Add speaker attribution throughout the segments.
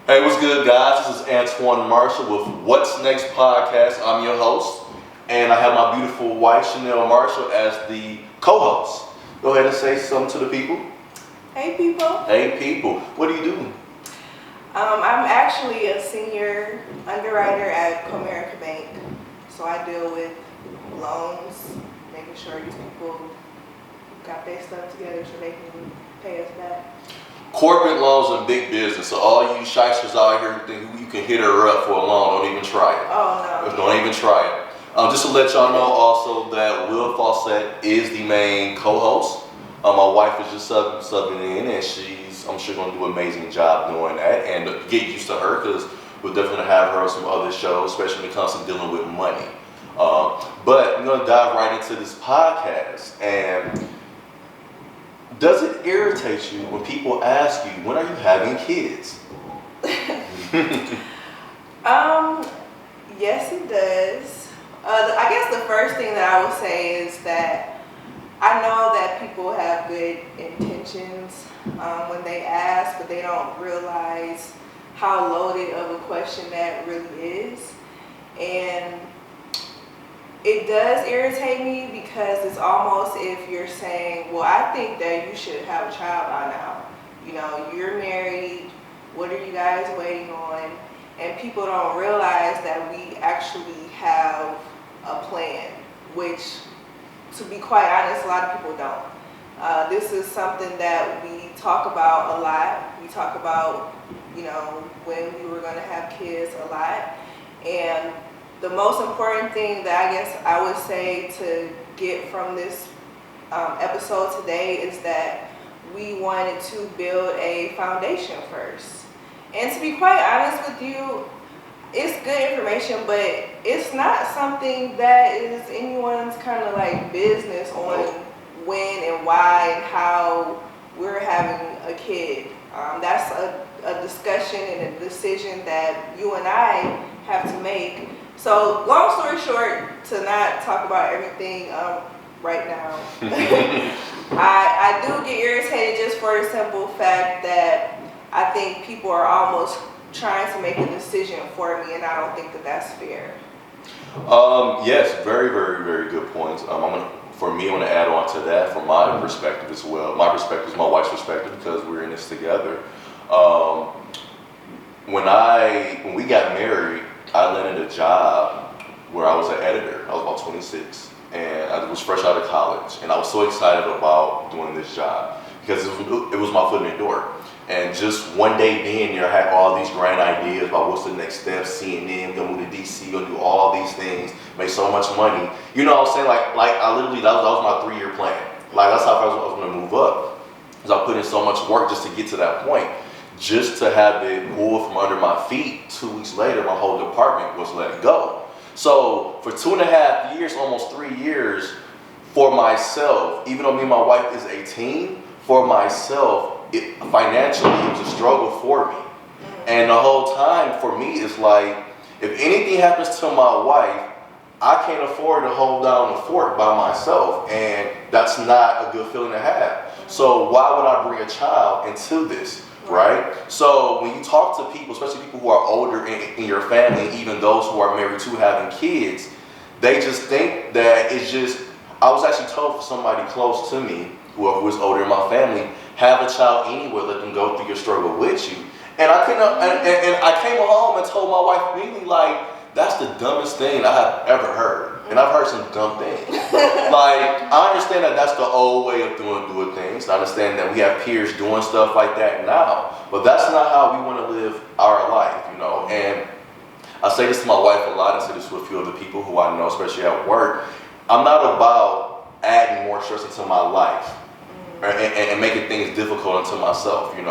Speaker 1: Hey, what's good, guys? This is Antoine Marshall with What's Next Podcast. I'm your host, and I have my beautiful wife, Chanel Marshall, as the co-host. Go ahead and say something to the people.
Speaker 2: Hey, people.
Speaker 1: Hey, people. What do you do?
Speaker 2: I'm actually a senior underwriter at Comerica Bank, so I deal with loans, making sure these people got their stuff together so they can pay us back.
Speaker 1: Corporate loans and big business. So all you shysters out here who think you can hit her up for a loan, don't even try it.
Speaker 2: Oh, no.
Speaker 1: Don't even try it. Just to let y'all know also that Will Fawcett is the main co-host. My wife is just subbing in, and she's, I'm sure, going to do an amazing job doing that. And get used to her, because we're definitely going to have her on some other shows, especially when it comes to dealing with money. But I'm going to dive right into this podcast. And does it irritate you when people ask you, when are you having kids?
Speaker 2: Yes, it does. I guess the first thing that I would say is that I know that people have good intentions when they ask, but they don't realize how loaded of a question that really is. And it does irritate me because it's almost if you're saying, well, I think that you should have a child by now. You know, you're married. What are you guys waiting on? And people don't realize that we actually have a plan, which, to be quite honest, a lot of people don't. This is something that we talk about a lot. We talk about, when we were going to have kids a lot. And the most important thing that I guess I would say to get from this episode today is that we wanted to build a foundation first. And to be quite honest with you, it's good information, but it's not something that is anyone's kind of like business on when and why and how we're having a kid. That's a discussion and a decision that you and I have to make. So, long story short, to not talk about everything right now, I do get irritated just for the simple fact that I think people are almost trying to make a decision for me, and I don't think that that's fair.
Speaker 1: Yes, very, very, very good points. For me, I want to add on to that from my perspective as well. My perspective is my wife's perspective because we're in this together. When we got married, I landed a job where I was an editor. I was about 26, and I was fresh out of college, and I was so excited about doing this job because it was my foot in the door. And just one day being there, I had all these grand ideas about what's the next step, CNN, gonna move to DC, gonna do all these things, make so much money. You know what I'm saying? Like I literally, that was my 3-year plan. Like that's how I was gonna move up. Because I put in so much work just to get to that point. Just to have it pulled from under my feet, 2 weeks later, my whole department was let go. So for 2.5 years, almost 3 years, for myself, even though me and my wife is a team, for myself, financially, it was a struggle for me. And the whole time, for me, it's like, if anything happens to my wife, I can't afford to hold down the fort by myself. And that's not a good feeling to have. So why would I bring a child into this, right? So when you talk to people, especially people who are older in your family, even those who are married to having kids, they just think that it's just, I was actually told for somebody close to me, who was older in my family, have a child anyway, let them go through your struggle with you. And I couldn't, and I came home and told my wife, really, like, that's the dumbest thing I have ever heard. And I've heard some dumb things. Like, I understand that that's the old way of doing things. I understand that we have peers doing stuff like that now. But that's not how we want to live our life, And I say this to my wife a lot. I say this to a few other people who I know, especially at work. I'm not about adding more stress into my life. And making things difficult unto myself, and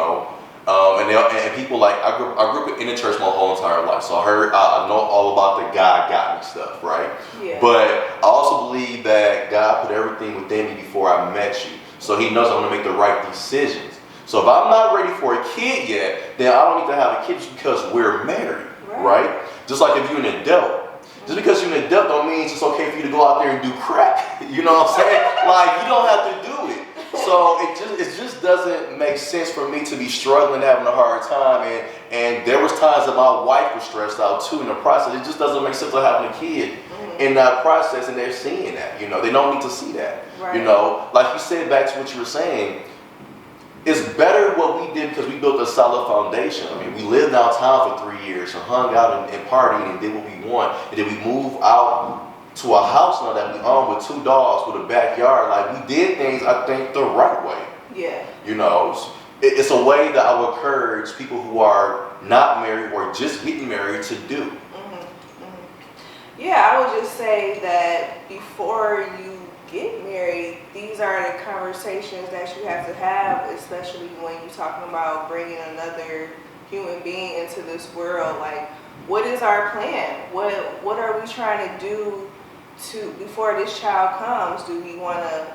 Speaker 1: people like I grew up in the church my whole entire life, so I know all about the God got me stuff, right?
Speaker 2: Yeah.
Speaker 1: But I also believe that God put everything within me before I met you, so He knows I'm going to make the right decisions. So if I'm not ready for a kid yet, then I don't need to have a kid just because we're married, right? Just like if you're an adult. Just because you're an adult don't mean it's okay for you to go out there and do crack. You know what I'm saying? Like, you don't have to do it. So it just doesn't make sense for me to be struggling, having a hard time, and there was times that my wife was stressed out too in the process. It just doesn't make sense of having a kid in that process, and they're seeing that. They don't need to see that.
Speaker 2: Right.
Speaker 1: Like you said, back to what you were saying. It's better what we did because we built a solid foundation. I mean, we lived downtown for 3 years and hung out and partied and did what we want. And then we moved out to a house now that we own with 2 dogs with a backyard. Like, we did things, I think, the right way.
Speaker 2: Yeah.
Speaker 1: It's a way that I would encourage people who are not married or just getting married to do.
Speaker 2: Yeah, I would just say that before you get married, these are the conversations that you have to have, especially when you're talking about bringing another human being into this world. Like, what is our plan? What are we trying to do before this child comes? Do we want to,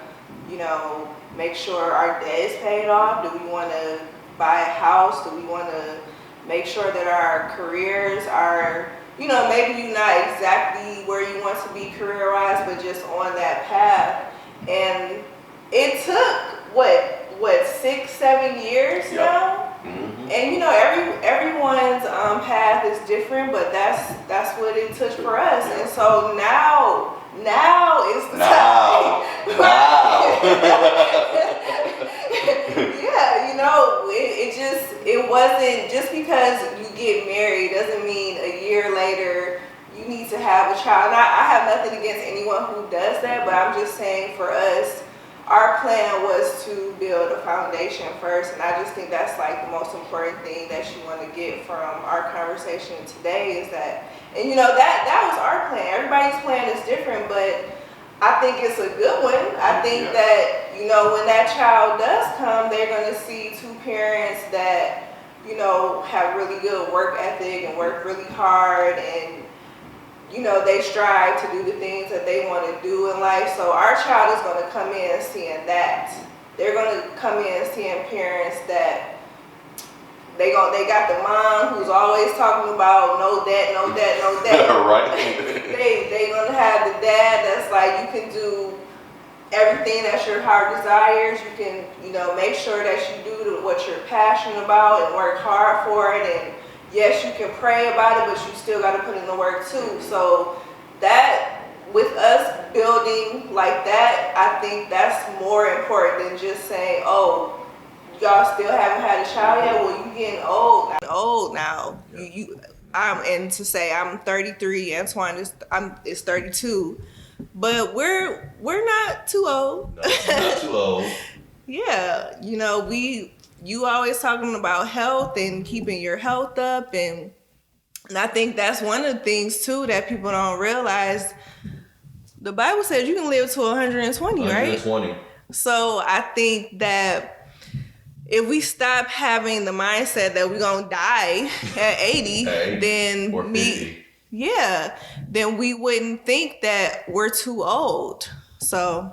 Speaker 2: make sure our debt is paid off? Do we want to buy a house? Do we want to make sure that our careers are, maybe you're not exactly where you want to be career-wise, but just on that path. And it took, what 6-7 years now? Mm-hmm. And everyone's path is different, but that's what it took for us. And so now is the time. Yeah, it wasn't just because you get married doesn't mean a year later you need to have a child. And I have nothing against anyone who does that, but I'm just saying for us, our plan was to build a foundation first, and I just think that's like the most important thing that you want to get from our conversation today is that, and that was our plan. Everybody's plan is different, but I think it's a good one. I think that, when that child does come, they're going to see 2 parents that, have really good work ethic and work really hard, and they strive to do the things that they want to do in life. So our child is going to come in seeing that. They're going to come in seeing parents that they got the mom who's always talking about no debt.
Speaker 1: Right.
Speaker 2: They going to have the dad that's like, you can do everything that your heart desires. You can, make sure that you do what you're passionate about and work hard for it. And yes, you can pray about it, but you still got to put in the work too. So that, with us building like that, I think that's more important than just saying, oh, y'all still haven't had a child yet? Well, you getting old now. And to say I'm 33, Antoine is 32, but we're not too old.
Speaker 1: No, not too old.
Speaker 2: Yeah, you always talking about health and keeping your health up, and I think that's one of the things too that people don't realize. The Bible says you can live to 120, right?
Speaker 1: 120.
Speaker 2: So I think that if we stop having the mindset that we're gonna die at 80, then
Speaker 1: or 50.
Speaker 2: then we wouldn't think that we're too old. So,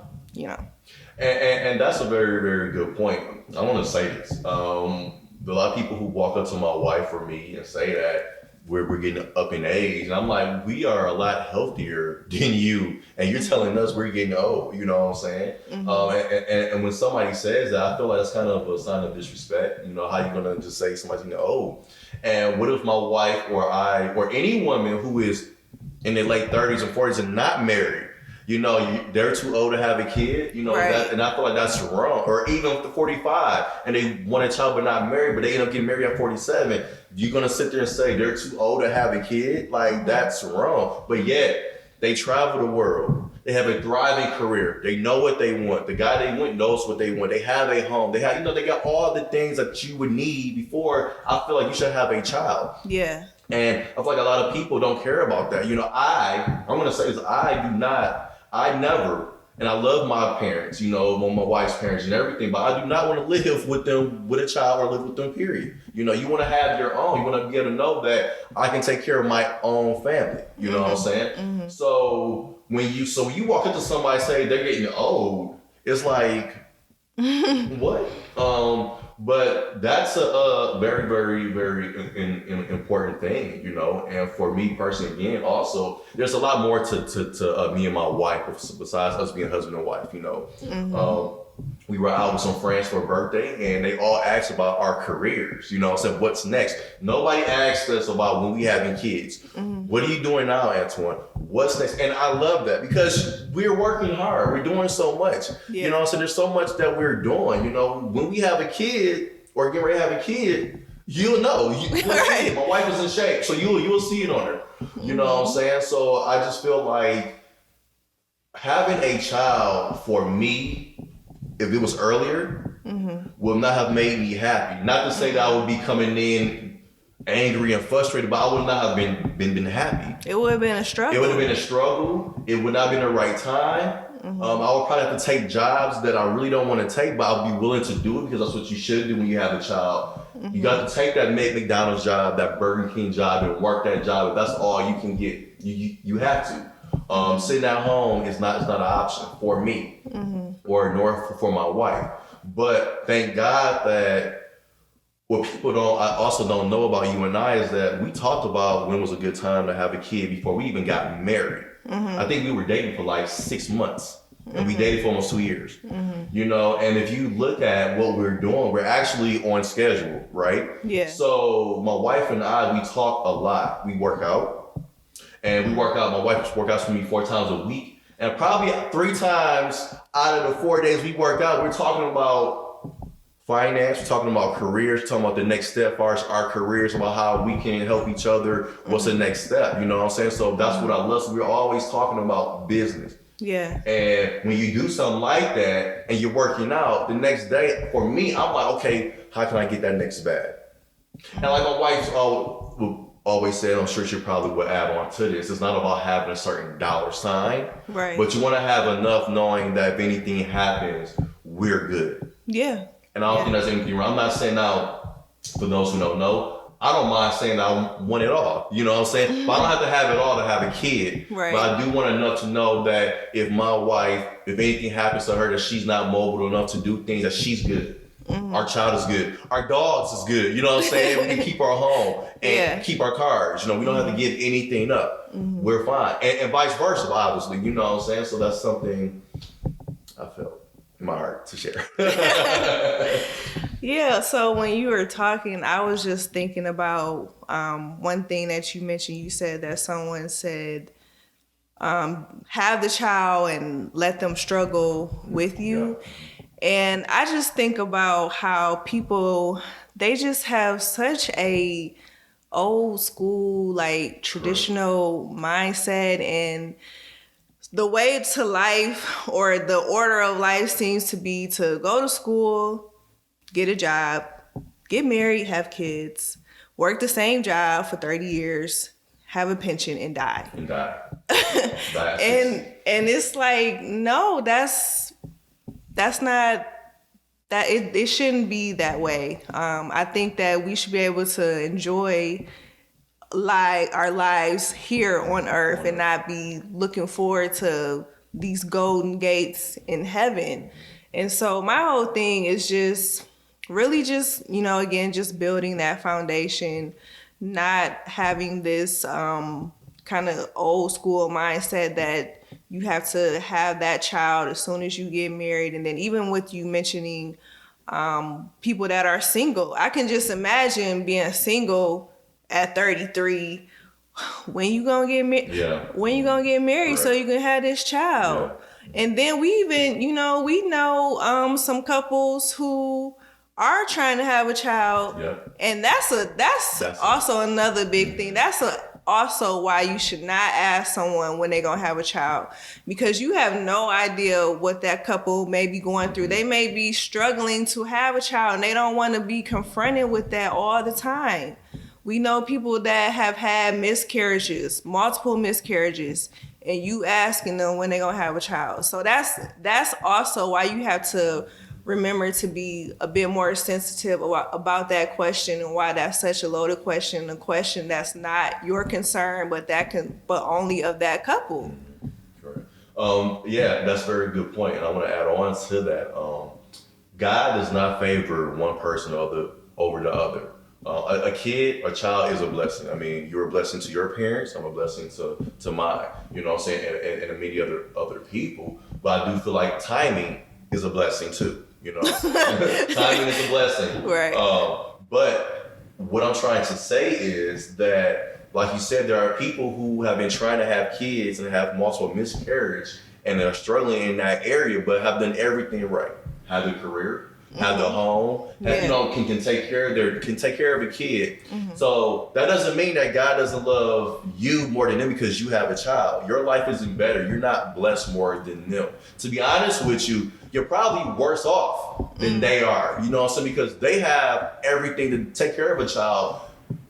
Speaker 1: And that's a very, very good point. I want to say this. A lot of people who walk up to my wife or me and say that we're getting up in age, and I'm like, we are a lot healthier than you, and you're telling us we're getting old. You know what I'm saying? Mm-hmm. And when somebody says that, I feel like that's kind of a sign of disrespect. How you gonna just say somebody's old? And what if my wife or I or any woman who is in their late 30s and 40s and not married? They're too old to have a kid,
Speaker 2: right.
Speaker 1: And I feel like that's wrong. Or even up to 45 and they want a child but not married, but they end up getting married at 47. You're going to sit there and say they're too old to have a kid? Like, that's wrong. But yet, they travel the world. They have a thriving career. They know what they want. The guy they want knows what they want. They have a home. They have, they got all the things that you would need before I feel like you should have a child.
Speaker 2: Yeah.
Speaker 1: And I feel like a lot of people don't care about that. I'm going to say this, I never, and I love my parents, my wife's parents and everything, but I do not want to live with them with a child or live with them, period. You want to have your own. You want to be able to know that I can take care of my own family. You know what I'm saying? Mm-hmm. So when you walk up to somebody and say they're getting old, it's like, what? But that's a very, very, very important thing, And for me personally, again, also, there's a lot more to me and my wife besides us being husband and wife,
Speaker 2: Mm-hmm.
Speaker 1: we were out with some friends for a birthday and they all asked about our careers, you know, I said, what's next? Nobody asked us about when we having kids. What are you doing now, Antoine? What's next? And I love that because we're working hard. We're doing so much, you know, so there's so much that we're doing, you know, when we have a kid or get ready to have a kid, you'll know. You'll see it. My wife is in shape, so you'll see it on her. You know what I'm saying? So I just feel like having a child for me, if it was earlier, would not have made me happy. Not to say that I would be coming in angry and frustrated, but I would not have been happy.
Speaker 2: It would have been a struggle.
Speaker 1: It would have been a struggle. It would not have been the right time. I would probably have to take jobs that I really don't want to take, but I'll be willing to do it because that's what you should do when you have a child. You got to take that McDonald's job, that Burger King job, and work that job. If that's all you can get, you have to. Sitting at home is not an option for me or nor for my wife. But thank God that what people also don't know about you and I is that we talked about when was a good time to have a kid before we even got married. I think we were dating for like 6 months and we dated for almost 2 years. You know, and if you look at what we're doing, we're actually on schedule, right?
Speaker 2: Yeah.
Speaker 1: So my wife and I, we talk a lot. We work out and we work out. My wife works with me 4 times a week. And probably 3 times out of the 4 days we work out, we're talking about finance, we're talking about careers, talking about the next step for our careers, about how we can help each other. What's the next step? You know what I'm saying? So that's what I love. So we're always talking about business.
Speaker 2: Yeah.
Speaker 1: And when you do something like that and you're working out, the next day, for me, I'm like, okay, how can I get that next bag? And like my wife always said, I'm sure she probably would add on to this, it's not about having a certain dollar sign,
Speaker 2: right?
Speaker 1: But you want to have enough knowing that if anything happens, we're good.
Speaker 2: Yeah.
Speaker 1: And I don't think there's anything wrong. I'm not saying now, for those who don't know, I don't mind saying that I want it all. You know what I'm saying? But I don't have to have it all to have a kid.
Speaker 2: Right.
Speaker 1: But I do want enough to know that if my wife, if anything happens to her, that she's not mobile enough to do things, that she's good. Our child is good. Our dogs is good. You know what I'm saying? We can keep our home and keep our cars. You know, we don't have to give anything up. We're fine. And vice versa, obviously. You know what I'm saying? So that's something I felt in my heart to share.
Speaker 2: Yeah, so when you were talking, I was just thinking about one thing that you mentioned. You said that someone said, have the child and let them struggle with you. Yeah. And I just think about how people, they just have such a old school, like traditional mindset, and the way to life or the order of life seems to be to go to school, get a job, get married, have kids, work the same job for 30 years, have a pension, and die.
Speaker 1: And die.
Speaker 2: And it's like, no, that's not, that it shouldn't be that way. I think that we should be able to enjoy our lives here on earth and not be looking forward to these golden gates in heaven. And so my whole thing is just really just, you know, again, just building that foundation, not having this kind of old school mindset that you have to have that child as soon as you get married. And then even with you mentioning people that are single, I can just imagine being single at 33. When you gonna get married?
Speaker 1: Yeah.
Speaker 2: When you gonna get married so you can have this child? Yeah. And then we even, you know, we know some couples who are trying to have a child, and that's also another big thing. That's also why you should not ask someone when they're gonna have a child, because you have no idea what that couple may be going through. They may be struggling to have a child, and they don't want to be confronted with that all the time. We know people that have had miscarriages, multiple miscarriages, and you asking them when they're gonna have a child. So that's also why you have to remember to be a bit more sensitive about that question, and why that's such a loaded question, a question that's not your concern, but only of that couple.
Speaker 1: Sure. Yeah, that's a very good point, and I want to add on to that. God does not favor one person over the other. A kid, a child is a blessing. I mean, you're a blessing to your parents. I'm a blessing to mine. You know what I'm saying? And many other people. But I do feel like timing is a blessing too. Timing is a blessing.
Speaker 2: Right.
Speaker 1: But what I'm trying to say is that, like you said, there are people who have been trying to have kids and have multiple miscarriage and they're struggling in that area, but have done everything right. Have the career, have the home, can take care of a kid. So that doesn't mean that God doesn't love you more than them because you have a child. Your life isn't better. You're not blessed more than them. To be honest with you, you're probably worse off than they are. You know what I'm saying? Because they have everything to take care of a child.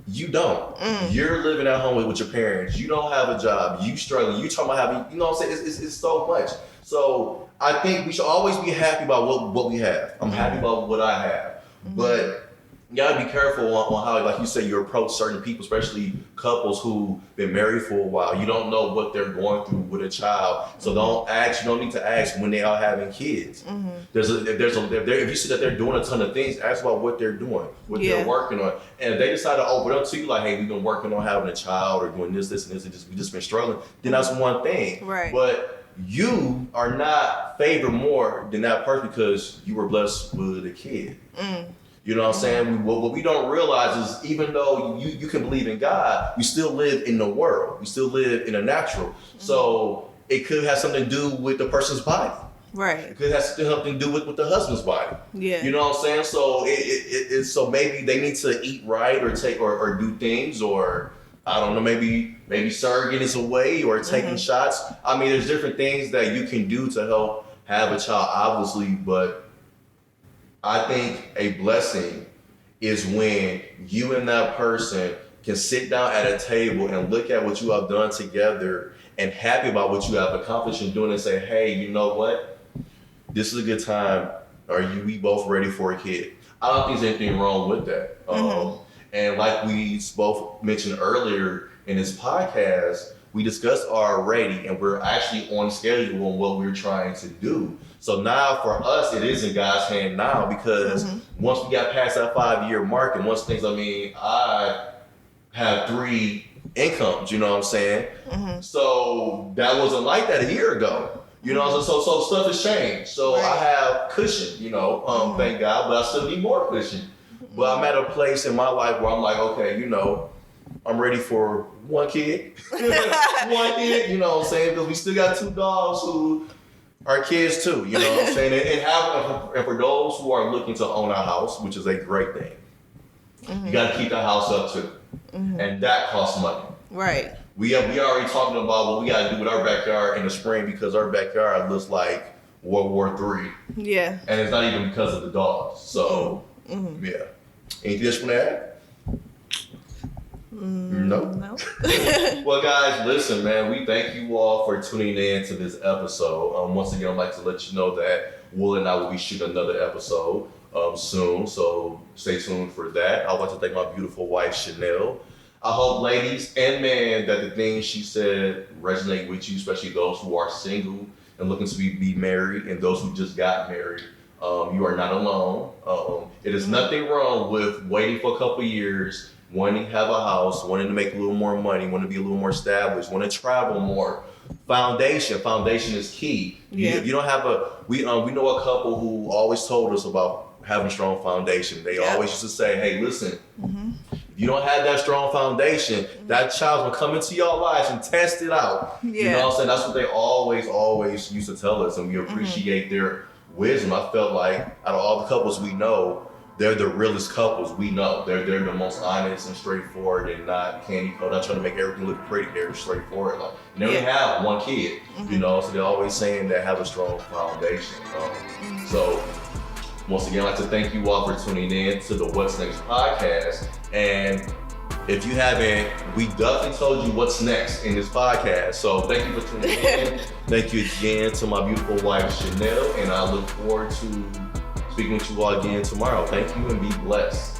Speaker 1: You don't. You're living at home with your parents. You don't have a job. You struggling. You talking about having, you know what I'm saying? It's so much. So I think we should always be happy about what we have. I'm happy about what I have. But you gotta be careful on how, like you say, you approach certain people, especially couples who've been married for a while. You don't know what they're going through with a child. So you don't need to ask when they are having kids. If you see that they're doing a ton of things, ask about what they're doing, what they're working on. And if they decide to open up to you like, hey, we've been working on having a child or doing this, and we just been struggling, then that's one thing.
Speaker 2: Right.
Speaker 1: But you are not favored more than that person because you were blessed with a kid. You know what I'm saying? What we don't realize is even though you can believe in God, we still live in the world. We still live in a natural. So it could have something to do with the person's body.
Speaker 2: Right.
Speaker 1: It could have something to do with the husband's body.
Speaker 2: Yeah.
Speaker 1: You know what I'm saying? So so maybe they need to eat right or take or do things, or I don't know, maybe surrogate is a way, or taking shots. I mean, there's different things that you can do to help have a child, obviously, but I think a blessing is when you and that person can sit down at a table and look at what you have done together and happy about what you have accomplished and doing and say, hey, you know what? This is a good time. We both ready for a kid? I don't think there's anything wrong with that. And like we both mentioned earlier in this podcast, we discussed already, and we're actually on schedule on what we're trying to do. So now for us, it is in God's hand now, because once we got past that 5-year mark, and once I have 3 incomes, you know what I'm saying? So that wasn't like that a year ago. You know, so stuff has changed. So I have cushion, thank God, but I still need more cushion. But I'm at a place in my life where I'm like, okay, I'm ready for 1 kid. 1 kid, you know what I'm saying? Because we still got 2 dogs who are kids too, you know what I'm saying? And for those who are looking to own a house, which is a great thing, you got to keep the house up too. And that costs money.
Speaker 2: Right.
Speaker 1: We already talking about what we got to do with our backyard in the spring, because our backyard looks like World War III. Yeah. And it's not even because of the dogs. So, yeah. Anything else you want to add? No. Well, guys, listen, man, we thank you all for tuning in to this episode. Once again, I'd like to let you know that Will and I will be shooting another episode soon, so stay tuned for that. I'd like to thank my beautiful wife, Chanel. I hope, ladies and men, that the things she said resonate with you, especially those who are single and looking to be married, and those who just got married. You are not alone. It is nothing wrong with waiting for a couple years, wanting to have a house, wanting to make a little more money, wanting to be a little more established, want to travel more. Foundation is key. If you don't have we know a couple who always told us about having a strong foundation. They always used to say, hey, listen, if you don't have that strong foundation, that child will come into your lives and test it out. You know what I'm saying? That's what they always used to tell us, and we appreciate their wisdom. I felt like out of all the couples we know, they're the realest couples we know. They're the most honest and straightforward, and not candy coated, not trying to make everything look pretty. They're straightforward. Like, and they only have 1 kid, so they're always saying they have a strong foundation. So once again, I'd like to thank you all for tuning in to the What's Next podcast. And if you haven't, we definitely told you what's next in this podcast. So thank you for tuning in. Thank you again to my beautiful wife, Chanel, and I look forward to speaking with you all again tomorrow. Thank you and be blessed.